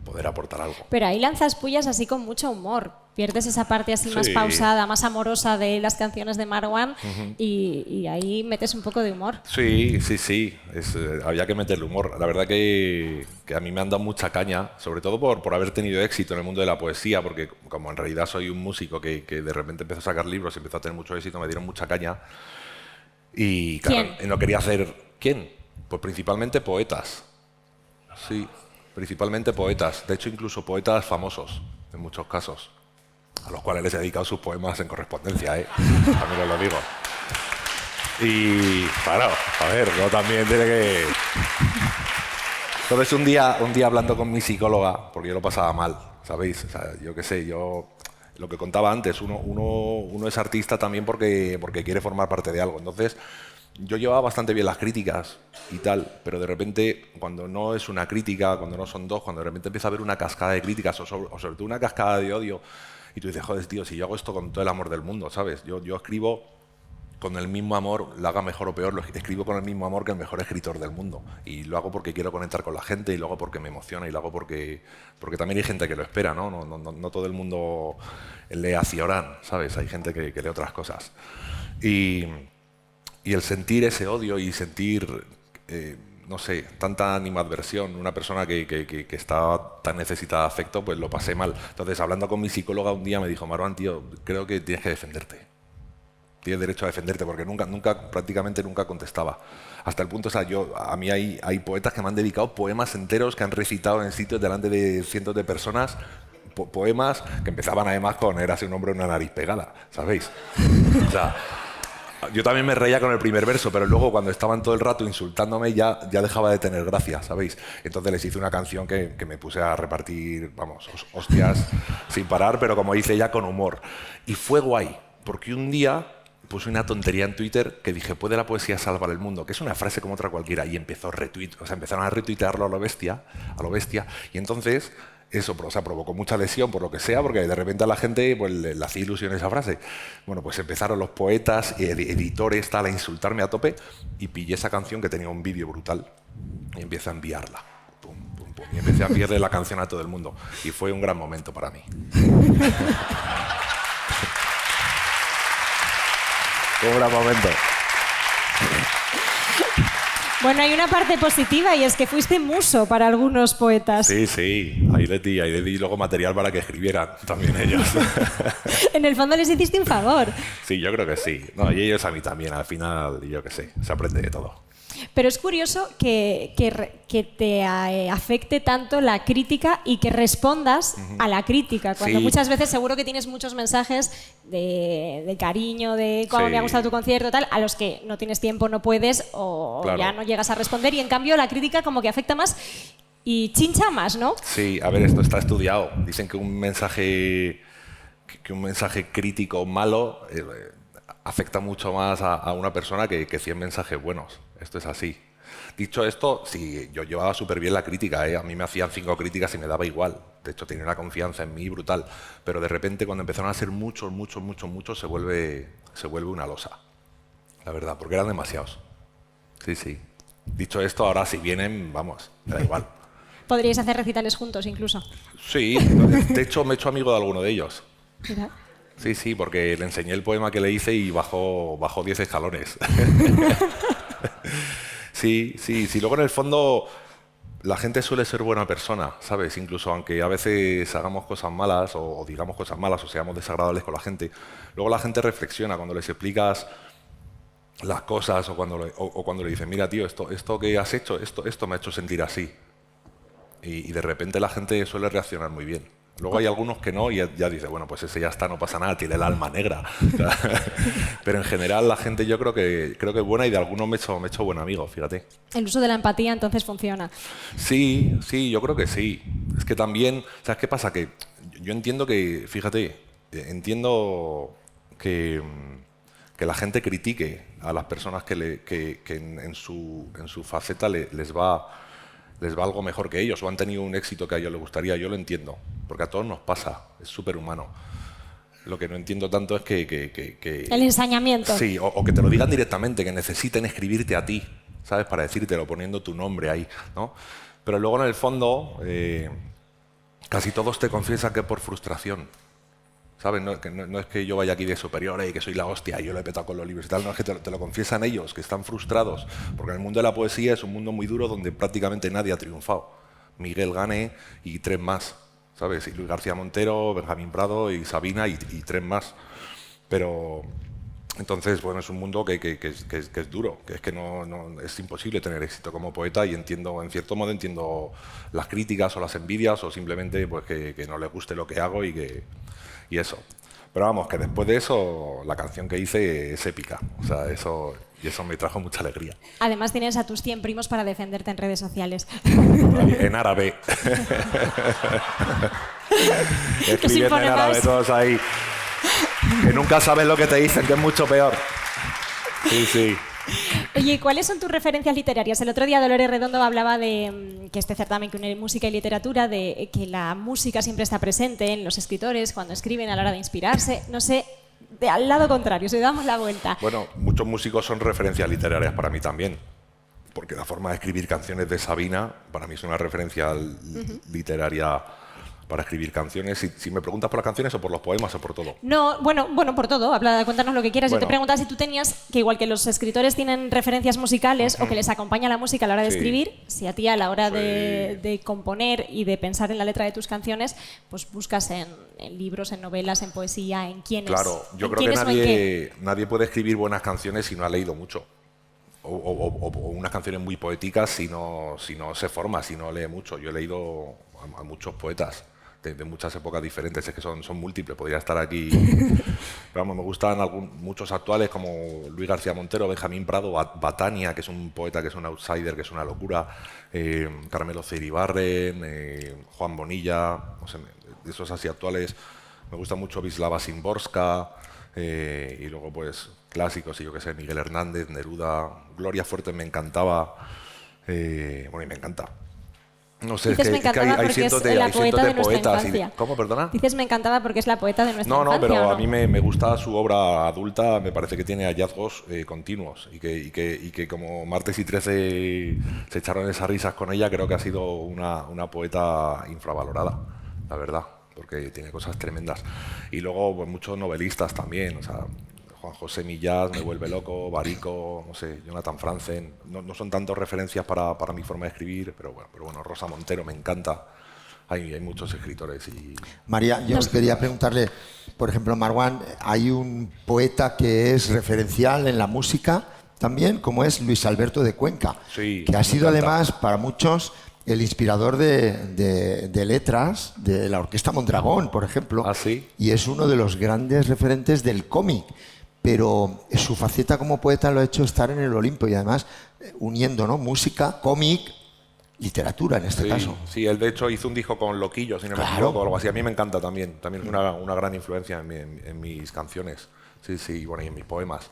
poder aportar algo. Pero ahí lanzas pullas así con mucho humor. Pierdes esa parte así más Sí. pausada, más amorosa de las canciones de Marwan y ahí metes un poco de humor. Sí, sí, sí. Había que meterle humor. La verdad que a mí me han dado mucha caña, sobre todo por haber tenido éxito en el mundo de la poesía, porque como en realidad soy un músico que de repente empezó a sacar libros y empezó a tener mucho éxito, me dieron mucha caña. Y claro, no quería hacer... ¿Quién? Pues principalmente poetas. Sí, principalmente poetas. De hecho, incluso poetas famosos, en muchos casos, a los cuales les he dedicado sus poemas en correspondencia, también os lo digo. Y, claro, a ver, yo también tiene que... Entonces, un día hablando con mi psicóloga, porque yo lo pasaba mal, ¿sabéis? O sea, yo qué sé, lo que contaba antes, uno es artista también porque quiere formar parte de algo. Entonces, yo llevaba bastante bien las críticas y tal, pero de repente, cuando no es una crítica, cuando no son dos, cuando de repente empieza a haber una cascada de críticas o sobre todo una cascada de odio, y tú dices, joder, tío, si yo hago esto con todo el amor del mundo, ¿sabes? Yo escribo con el mismo amor, lo haga mejor o peor, lo escribo con el mismo amor que el mejor escritor del mundo. Y lo hago porque quiero conectar con la gente, y lo hago porque me emociona, y lo hago porque también hay gente que lo espera, ¿no? No todo el mundo lee a Cioran, ¿sabes? Hay gente que lee otras cosas. Y el sentir ese odio y sentir, no sé, tanta animadversión, una persona que está tan necesitada de afecto, pues lo pasé mal. Entonces, hablando con mi psicóloga un día me dijo, Marwan, tío, creo que tienes que defenderte. Tienes derecho a defenderte, porque prácticamente nunca contestaba. Hasta el punto, o sea, a mí hay poetas que me han dedicado poemas enteros que han recitado en sitios delante de cientos de personas, poemas que empezaban además con érase un hombre una nariz pegada, ¿sabéis? O sea, yo también me reía con el primer verso, pero luego cuando estaban todo el rato insultándome ya dejaba de tener gracia, ¿sabéis? Entonces les hice una canción que me puse a repartir, vamos, hostias sin parar, pero como dice ella, con humor. Y fue guay, porque un día puse una tontería en Twitter que dije, ¿puede la poesía salvar el mundo? Que es una frase como otra cualquiera, y empezaron a retuitearlo a lo bestia, y entonces eso, o sea, provocó mucha lesión por lo que sea, porque de repente a la gente pues, le hacía ilusión esa frase. Bueno, pues empezaron los poetas, editores, tal, a insultarme a tope, y pillé esa canción que tenía un vídeo brutal y empecé a enviarla. Pum, pum, pum, y empecé a enviarle la canción a todo el mundo, y fue un gran momento para mí. Fue un gran momento. Bueno, hay una parte positiva y es que fuiste muso para algunos poetas. Sí, ahí les di luego material para que escribieran también ellos. En el fondo les hiciste un favor. Sí, yo creo que sí. No, y ellos a mí también, al final, yo qué sé, se aprende de todo. Pero es curioso que te afecte tanto la crítica y que respondas a la crítica, cuando Sí. muchas veces seguro que tienes muchos mensajes de cariño, de cómo Sí. me ha gustado tu concierto, tal, a los que no tienes tiempo, no puedes o Claro. ya no llegas a responder, y en cambio la crítica como que afecta más y chincha más, ¿no? Sí, a ver, esto está estudiado. Dicen que un mensaje crítico malo afecta mucho más a una persona que 100 mensajes buenos. Esto es así. Dicho esto, sí, yo llevaba súper bien la crítica, ¿eh? A mí me hacían 5 críticas y me daba igual. De hecho, tenía una confianza en mí brutal. Pero de repente, cuando empezaron a ser muchos, se vuelve una losa. La verdad, porque eran demasiados. Sí. Dicho esto, ahora si vienen, vamos, me da igual. Podríais hacer recitales juntos incluso. Sí, de hecho me he hecho amigo de alguno de ellos. Mira. Sí, porque le enseñé el poema que le hice y bajó 10 escalones. Sí, luego en el fondo la gente suele ser buena persona, ¿sabes? Incluso aunque a veces hagamos cosas malas o digamos cosas malas o seamos desagradables con la gente, luego la gente reflexiona cuando les explicas las cosas o cuando le dicen, mira tío, esto que has hecho, esto me ha hecho sentir así. Y de repente la gente suele reaccionar muy bien. Luego hay algunos que no y ya dice, bueno, pues ese ya está, no pasa nada, tiene el alma negra. Pero en general la gente yo creo que es buena y de algunos me he hecho buen amigo, fíjate. El uso de la empatía entonces funciona. Sí, yo creo que sí. Es que también, ¿sabes qué pasa? Que yo entiendo que, fíjate, entiendo que la gente critique a las personas que en su faceta les va les va algo mejor que ellos o han tenido un éxito que a ellos les gustaría. Yo lo entiendo, porque a todos nos pasa, es súper humano. Lo que no entiendo tanto es que el ensañamiento. Sí, o que te lo digan directamente, que necesiten escribirte a ti, ¿sabes? Para decírtelo, poniendo tu nombre ahí, ¿no? Pero luego en el fondo, casi todos te confiesan que es por frustración, ¿sabes? No es que yo vaya aquí de superior y que soy la hostia y yo lo he petado con los libros y tal, no, es que te lo confiesan ellos, que están frustrados, porque en el mundo de la poesía es un mundo muy duro donde prácticamente nadie ha triunfado. Miguel Gane y 3 más, ¿sabes? Y Luis García Montero, Benjamín Prado y Sabina y 3 más. Pero entonces, bueno, es un mundo que es duro, que es que no es imposible tener éxito como poeta y entiendo, en cierto modo entiendo las críticas o las envidias o simplemente pues que no les guste lo que hago y eso. Pero vamos, que después de eso la canción que hice es épica, o sea, eso me trajo mucha alegría. Además tienes a tus 100 primos para defenderte en redes sociales. En árabe. Escribiendo en árabe, más. todos ahí. Que nunca sabes lo que te dicen, que es mucho peor. Sí, sí. Oye, ¿cuáles son tus referencias literarias? El otro día Dolores Redondo hablaba de que este certamen que une música y literatura, de que la música siempre está presente en los escritores cuando escriben a la hora de inspirarse. No sé, al lado contrario, si damos la vuelta. Bueno, muchos músicos son referencias literarias para mí también, porque la forma de escribir canciones de Sabina para mí es una referencia literaria para escribir canciones. Si me preguntas por las canciones o por los poemas o por todo. No, bueno, por todo. Cuéntanos lo que quieras. Bueno. Yo te preguntaba si tú tenías, que igual que los escritores tienen referencias musicales o que les acompaña la música a la hora de Sí. escribir, si a ti a la hora Sí. de componer y de pensar en la letra de tus canciones, pues buscas en libros, en novelas, en poesía, en quiénes. Claro, yo en creo que quiénes o en qué. nadie puede escribir buenas canciones si no ha leído mucho. O unas canciones muy poéticas si no se forma, si no lee mucho. Yo he leído a muchos poetas de muchas épocas diferentes, es que son múltiples, podría estar aquí. Pero vamos, me gustan muchos actuales como Luis García Montero, Benjamín Prado, Batania, que es un poeta que es un outsider, que es una locura, Carmelo Ceiribarren, Juan Bonilla, no sé, de esos así actuales. Me gusta mucho Wisława Szymborska, y luego pues clásicos, y yo qué sé, Miguel Hernández, Neruda, Gloria Fuertes me encantaba, bueno, y me encanta. No sé, Dices me encantaba porque cientos es la poeta de nuestra poetas. infancia. ¿Cómo, perdona? Dices me encantaba porque es la poeta de nuestra No, infancia. pero ¿o no? a mí me gusta su obra adulta, me parece que tiene hallazgos continuos y que como Martes y 13 se echaron esas risas con ella, creo que ha sido una poeta infravalorada, la verdad, porque tiene cosas tremendas. Y luego pues, muchos novelistas también, o sea, Juan José Millás, Me vuelve loco, Barico, no sé, Jonathan Franzen, no son tantas referencias para mi forma de escribir, pero bueno, Rosa Montero me encanta. Hay muchos escritores y... María, yo quería preguntarle, por ejemplo, Marwan, hay un poeta que es referencial en la música también, como es Luis Alberto de Cuenca, Sí, que ha me sido encanta. además para muchos el inspirador de letras de la Orquesta Mondragón, por ejemplo. ¿Ah, sí? Y es uno de los grandes referentes del cómic. Pero su faceta como poeta lo ha hecho estar en el Olimpo y además uniendo, ¿no?, música, cómic, literatura en este caso. Sí, él de hecho hizo un disco con Loquillo, si no me Claro. equivoco, o algo así. A mí me encanta también es una gran influencia en mis canciones. Sí, bueno, y en mis poemas.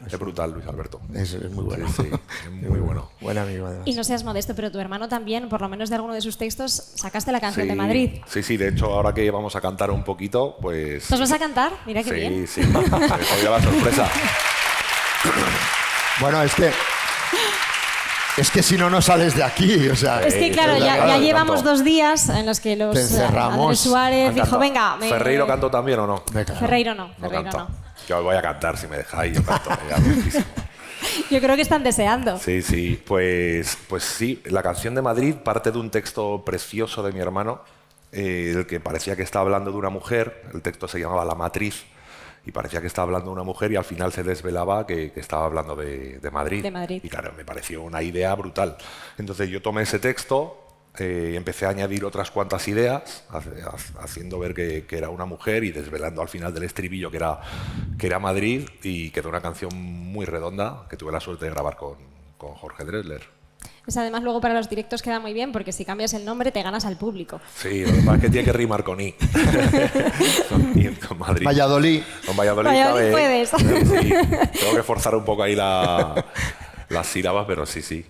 Es brutal, Luis Alberto. Es muy bueno. Sí, es muy bueno. Buen amigo, además. Y no seas modesto, pero tu hermano también, por lo menos de alguno de sus textos, sacaste la canción de Madrid. Sí, de hecho, ahora que vamos a cantar un poquito, pues... ¿Nos vas a cantar? Mira qué bien. Sí, me jodió la sorpresa. Bueno, es que si no, no sales de aquí. O sea, Es que claro, ya llevamos 2 días en los que los Te encerramos. Andrés Suárez dijo, Canta. venga... ¿Ferreiro cantó también o no? Ferreiro no. No canta. Yo voy a cantar si me dejáis, yo canto. Yo creo que están deseando. Sí, pues sí, la canción de Madrid parte de un texto precioso de mi hermano, el que parecía que estaba hablando de una mujer, el texto se llamaba La Matriz, y parecía que estaba hablando de una mujer y al final se desvelaba que estaba hablando de Madrid. De Madrid. Y claro, me pareció una idea brutal. Entonces yo tomé ese texto, empecé a añadir otras cuantas ideas, haciendo ver que era una mujer y desvelando al final del estribillo que era Madrid, y quedó una canción muy redonda que tuve la suerte de grabar con Jorge Drexler. Pues además luego para los directos queda muy bien porque si cambias el nombre te ganas al público. Sí, lo que pasa es que tiene que rimar con I. con Madrid. Valladolid. Con Valladolid, Valladolid puedes. Sí, tengo que forzar un poco ahí las sílabas, pero sí.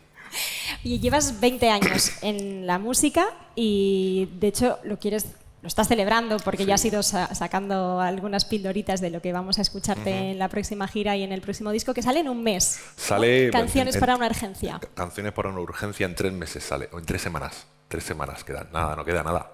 Y llevas 20 años en la música y de hecho lo estás celebrando porque ya has ido sacando algunas pildoritas de lo que vamos a escucharte en la próxima gira y en el próximo disco, que sale en un mes. Sale, Canciones para una urgencia. Canciones para una urgencia en 3 meses sale, o en 3 semanas. 3 semanas quedan, nada, no queda nada.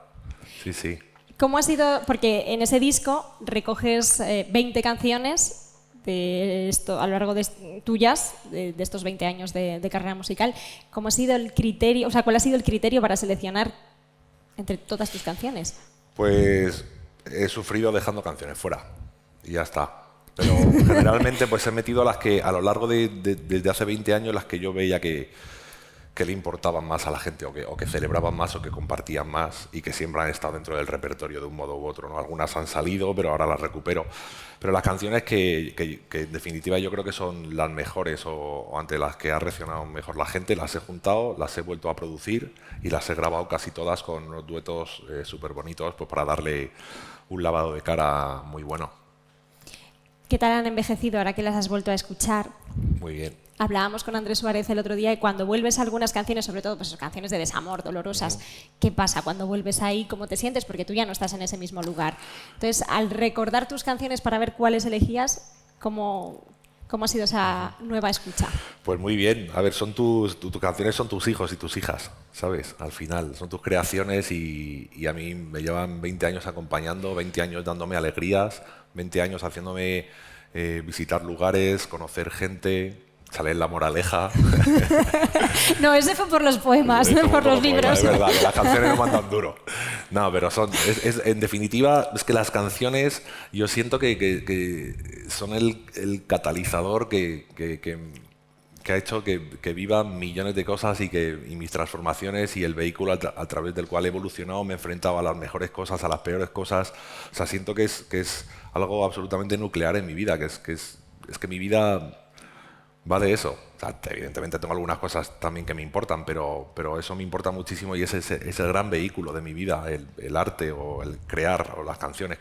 Sí, sí. ¿Cómo ha sido? Porque en ese disco recoges 20 canciones de esto, a lo largo de tuyas, de estos 20 años de carrera musical. ¿Cómo ha sido el criterio, o sea, cuál ha sido el criterio para seleccionar entre todas tus canciones? Pues he sufrido dejando canciones fuera y ya está. Pero generalmente pues he metido las que a lo largo desde hace 20 años, las que yo veía que le importaban más a la gente o que celebraban más o que compartían más y que siempre han estado dentro del repertorio de un modo u otro, ¿no? Algunas han salido, pero ahora las recupero. Pero las canciones que en definitiva yo creo que son las mejores o ante las que ha reaccionado mejor la gente, las he juntado, las he vuelto a producir y las he grabado casi todas con unos duetos súper bonitos, pues para darle un lavado de cara muy bueno. ¿Qué tal han envejecido ahora que las has vuelto a escuchar? Muy bien. Hablábamos con Andrés Suárez el otro día y cuando vuelves a algunas canciones, sobre todo pues canciones de desamor, dolorosas, ¿qué pasa cuando vuelves ahí? ¿Cómo te sientes? Porque tú ya no estás en ese mismo lugar. Entonces, al recordar tus canciones para ver cuáles elegías, ¿cómo ha sido esa nueva escucha? Pues muy bien. A ver, tus canciones son tus hijos y tus hijas, ¿sabes? Al final, son tus creaciones y a mí me llevan 20 años acompañando, 20 años dándome alegrías, 20 años haciéndome visitar lugares, conocer gente, sale la moraleja. No, ese fue por los poemas, no por los libros. Es verdad, que las canciones no mandan duro. No, pero en definitiva, es que las canciones yo siento que son el catalizador que ha hecho que viva millones de cosas y mis transformaciones y el vehículo a través del cual he evolucionado, me he enfrentado a las mejores cosas, a las peores cosas. O sea, siento que es algo absolutamente nuclear en mi vida, que es que mi vida va de eso. O sea, evidentemente tengo algunas cosas también que me importan, pero eso me importa muchísimo y es el gran vehículo de mi vida, el arte o el crear, o las canciones,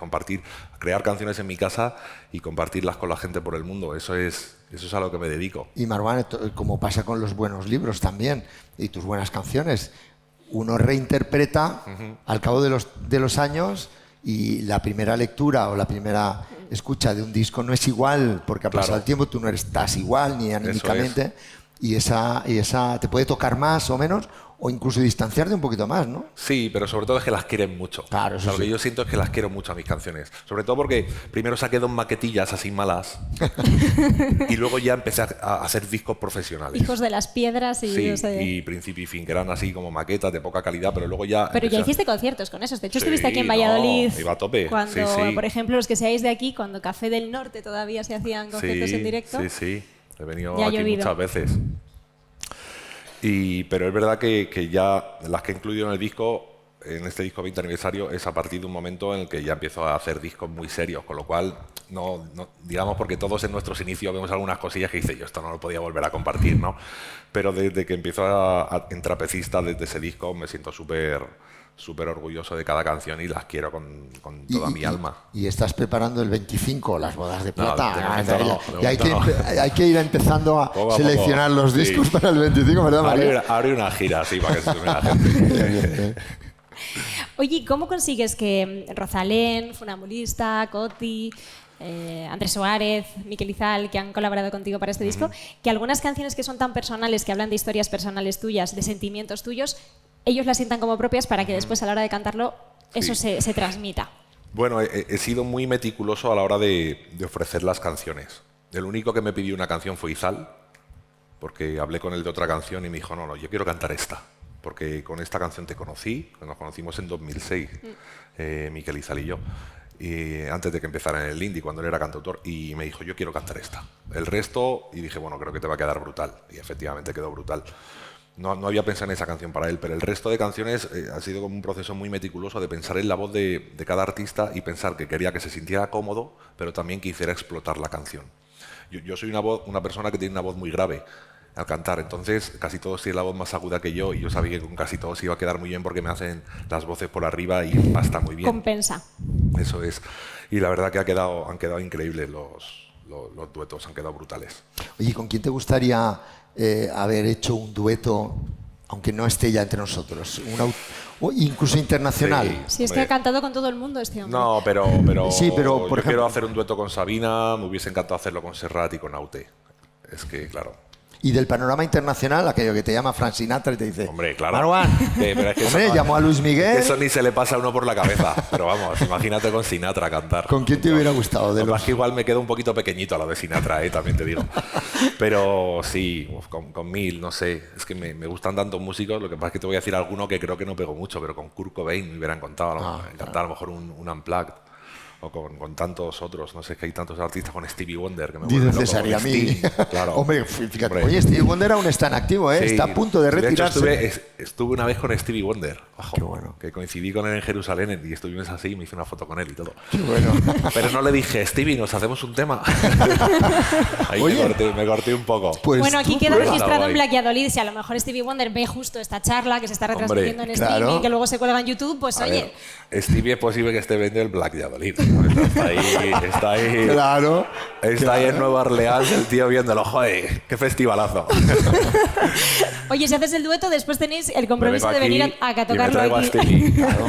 crear canciones en mi casa y compartirlas con la gente por el mundo. Eso es a lo que me dedico. Y Marwan, como pasa con los buenos libros también y tus buenas canciones, uno reinterpreta al cabo de los años y la primera lectura o la primera escucha de un disco no es igual porque ha pasado el tiempo, tú no estás igual ni anímicamente y esa te puede tocar más o menos o incluso distanciarte un poquito más, ¿no? Sí, pero sobre todo es que las quieren mucho. Claro, eso Lo que yo siento es que las quiero mucho a mis canciones. Sobre todo porque primero saqué 2 maquetillas así malas y luego ya empecé a hacer discos profesionales. Hijos de las piedras y... Sí, no sé. y Principio y Fin, que eran así como maquetas de poca calidad, pero luego ya... Pero ya hiciste conciertos con esos. De hecho, Sí, estuviste aquí en Valladolid. iba a tope. Cuando, Sí. por ejemplo, los que seáis de aquí, cuando Café del Norte todavía se hacían conciertos en directo. Sí. He venido Ya ha aquí llovido. muchas veces. Pero es verdad que ya las que he incluido en el disco, en este disco 20 aniversario, es a partir de un momento en el que ya empiezo a hacer discos muy serios, con lo cual, no digamos, porque todos en nuestros inicios vemos algunas cosillas que dice yo esto no lo podía volver a compartir, ¿no? Pero desde que empiezo en Trapecista, desde ese disco, me siento súper orgulloso de cada canción y las quiero con toda mi alma. Y estás preparando el 25, las bodas de plata. No, y hay que ir empezando a Poco a seleccionar poco, los discos para el 25, ¿verdad, María? Abre una gira, sí, para que se sume la gente. Oye, ¿cómo consigues que Rosalén, Funambulista, Coti, Andrés Suárez, Miquel Izal, que han colaborado contigo para este disco, que algunas canciones que son tan personales, que hablan de historias personales tuyas, de sentimientos tuyos, ellos las sientan como propias para que después a la hora de cantarlo eso se transmita? Bueno, he sido muy meticuloso a la hora de ofrecer las canciones. El único que me pidió una canción fue Izal, porque hablé con él de otra canción y me dijo, no, yo quiero cantar esta, porque con esta canción te conocí, nos conocimos en 2006, Miquel Izal y yo, y antes de que empezara en el indie, cuando él era cantautor, y me dijo, yo quiero cantar esta. El resto, y dije, bueno, creo que te va a quedar brutal, y efectivamente quedó brutal. No había pensado en esa canción para él, pero el resto de canciones ha sido como un proceso muy meticuloso de pensar en la voz de cada artista y pensar que quería que se sintiera cómodo, pero también que hiciera explotar la canción. Yo soy una persona que tiene una voz muy grave al cantar, entonces casi todos tienen la voz más aguda que yo y yo sabía que con casi todos iba a quedar muy bien porque me hacen las voces por arriba y está muy bien. Compensa. Eso es. Y la verdad que han quedado increíbles los duetos, han quedado brutales. Oye, ¿con quién te gustaría haber hecho un dueto, aunque no esté ya entre nosotros, o incluso internacional? Sí. Si es que ha cantado con todo el mundo este hombre. No, pero Sí, pero, por yo ejemplo- quiero hacer un dueto con Sabina, me hubiese encantado hacerlo con Serrat y con Aute. Es que, claro. Y del panorama internacional, aquello que te llama Frank Sinatra y te dice, Hombre, claro. Marwan, Pero es que hombre, eso, llamó a Luis Miguel. eso ni se le pasa a uno por la cabeza. Pero vamos, imagínate con Sinatra cantar. ¿Con quién te hubiera gustado? De Lo que pasa los... es que igual me quedo un poquito pequeñito a lo de Sinatra, también te digo. Pero sí, con Mil, no sé. Es que me gustan tantos músicos. Lo que pasa es que te voy a decir alguno que creo que no pego mucho, pero con Kurt Cobain me hubieran contado. Cantar a lo mejor un Unplugged. O con tantos otros, no sé, que hay tantos artistas, con Stevie Wonder, que me Dice vuelven loco, César y a con mí. Sting, claro. Hombre, fíjate. Hombre. Oye, Stevie Wonder aún está en activo, ¿eh? Sí, Está a punto de retirarse. De hecho, estuve una vez con Stevie Wonder. Ojo, Qué bueno. que coincidí con él en Jerusalén y estuvimos así y me hice una foto con él y todo. Qué bueno. Pero no le dije, Stevie, nos hacemos un tema. Ahí Oye. me corté un poco. Pues Bueno, aquí tú, queda pues, registrado en guay. Black Valladolid. Si a lo mejor Stevie Wonder ve justo esta charla que se está retransmitiendo en claro. streaming, que luego se cuelga en YouTube, pues A oye, ver, Stevie es posible que esté viendo el Black Valladolid. Está ahí. Claro. Está ahí en Nueva Orleans el tío viéndolo. Joder, qué festivalazo. oye, si haces el dueto, después tenéis el Me compromiso vengo de venir aquí a y me tocarlo traigo a aquí. Stevie. Claro.